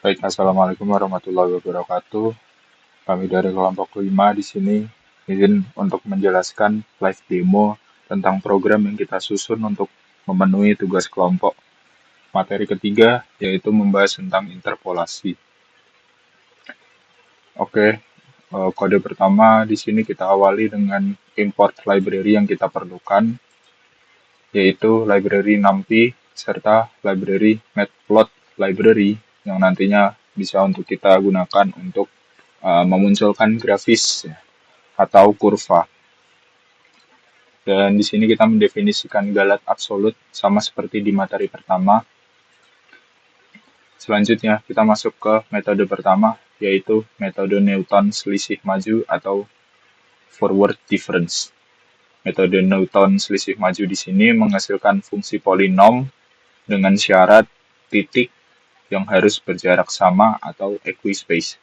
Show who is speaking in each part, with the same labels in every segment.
Speaker 1: Baik, Assalamualaikum warahmatullahi wabarakatuh. Kami dari kelompok 5 di sini izin untuk menjelaskan live demo tentang program yang kita susun untuk memenuhi tugas kelompok. Materi ketiga yaitu membahas tentang interpolasi. Oke, kode pertama di sini kita awali dengan import library yang kita perlukan, yaitu library NumPy serta library Matplot library yang nantinya bisa untuk kita gunakan untuk memunculkan grafis ya, atau kurva. Dan di sini kita mendefinisikan galat absolut sama seperti di materi pertama. Selanjutnya kita masuk ke metode pertama, yaitu metode Newton selisih maju atau forward difference. Metode Newton selisih maju di sini menghasilkan fungsi polinom dengan syarat titik yang harus berjarak sama atau equispace.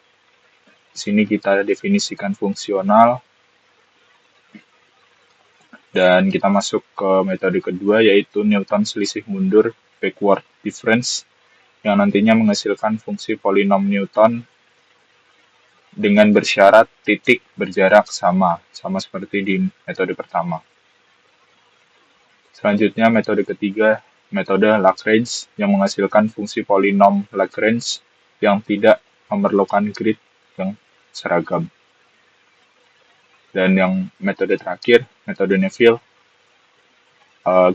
Speaker 1: Di sini kita definisikan fungsional. Dan kita masuk ke metode kedua, yaitu Newton selisih mundur backward difference, yang nantinya menghasilkan fungsi polinom Newton dengan bersyarat titik berjarak sama seperti di metode pertama. Selanjutnya metode ketiga, metode Lagrange, yang menghasilkan fungsi polinom Lagrange yang tidak memerlukan grid yang seragam. Dan yang metode terakhir, metode Neville,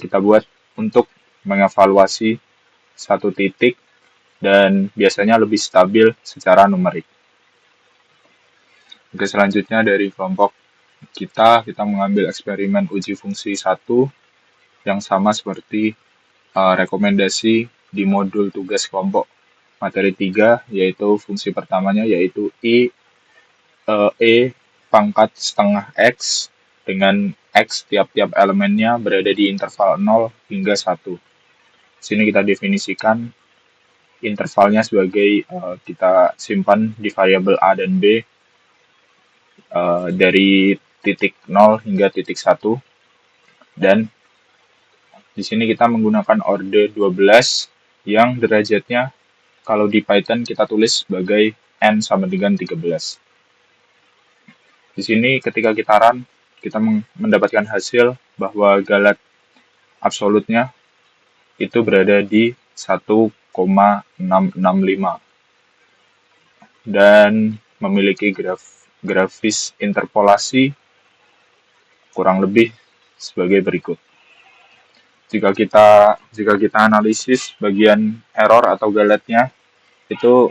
Speaker 1: kita buat untuk mengevaluasi satu titik dan biasanya lebih stabil secara numerik. Oke, selanjutnya dari kelompok kita mengambil eksperimen uji fungsi 1 yang sama seperti rekomendasi di modul tugas kelompok materi 3, yaitu fungsi pertamanya yaitu e pangkat setengah X dengan X tiap-tiap elemennya berada di interval 0 hingga 1. Di sini kita definisikan intervalnya sebagai kita simpan di variabel A dan B dari titik 0 hingga titik 1. Dan di sini kita menggunakan orde 12 yang derajatnya kalau di Python kita tulis sebagai n sama dengan 13. Di sini ketika kita run, kita mendapatkan hasil bahwa galat absolutnya itu berada di 1,665 dan memiliki grafis interpolasi kurang lebih sebagai berikut. Jika kita analisis bagian error atau galatnya itu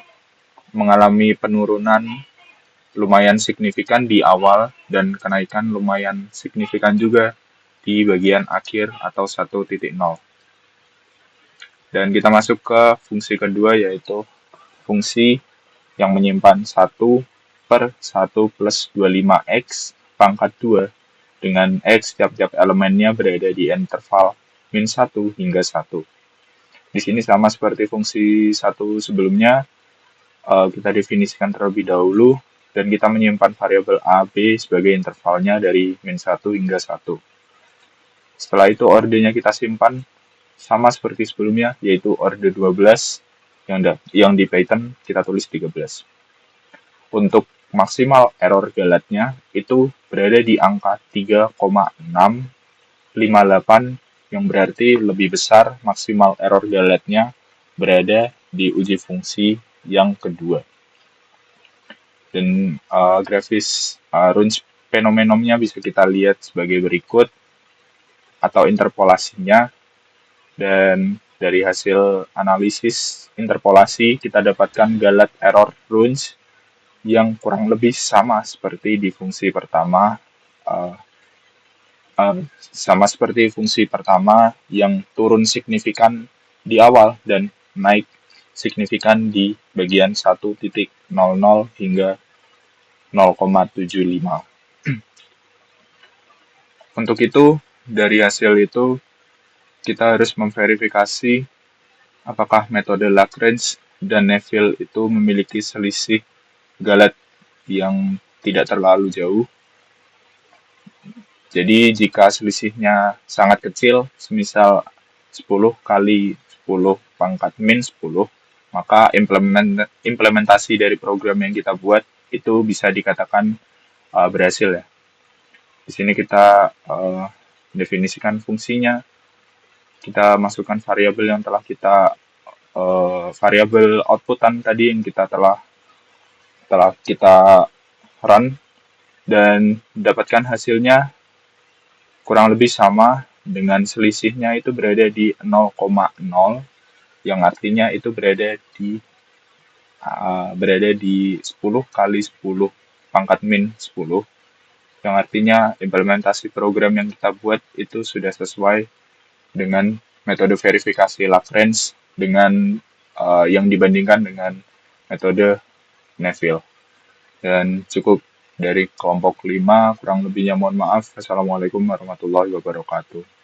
Speaker 1: mengalami penurunan lumayan signifikan di awal dan kenaikan lumayan signifikan juga di bagian akhir atau 1.0. Dan kita masuk ke fungsi kedua, yaitu fungsi yang menyimpan 1 per 1 plus 25x pangkat 2 dengan x tiap-tiap elemennya berada di interval min 1 hingga 1. Di sini sama seperti fungsi 1 sebelumnya, kita definisikan terlebih dahulu dan kita menyimpan variabel a, b sebagai intervalnya dari min 1 hingga 1. Setelah itu ordenya kita simpan sama seperti sebelumnya, yaitu orde 12 yang di Python kita tulis 13. Untuk maksimal error galatnya itu berada di angka 3,658 yang berarti lebih besar maksimal error galatnya berada di uji fungsi yang kedua. Dan grafis range fenomenomnya bisa kita lihat sebagai berikut atau interpolasinya. Dan dari hasil analisis interpolasi kita dapatkan galat error range yang kurang lebih sama seperti di fungsi pertama, yang turun signifikan di awal dan naik signifikan di bagian 1.00 hingga 0,75. Untuk itu, dari hasil itu kita harus memverifikasi apakah metode Lagrange dan Neville itu memiliki selisih galat yang tidak terlalu jauh. Jadi jika selisihnya sangat kecil, semisal 10 kali 10 pangkat min 10, maka implementasi dari program yang kita buat itu bisa dikatakan berhasil ya. Di sini kita definisikan fungsinya, kita masukkan variabel yang telah kita variabel outputan tadi yang kita telah kita run dan dapatkan hasilnya kurang lebih sama dengan selisihnya itu berada di 0,0 yang artinya itu berada di 10 kali 10 pangkat min 10 yang artinya implementasi program yang kita buat itu sudah sesuai dengan metode verifikasi Lagrange dengan yang dibandingkan dengan metode Neville. Dan cukup dari kelompok 5, kurang lebihnya mohon maaf. Assalamualaikum warahmatullahi wabarakatuh.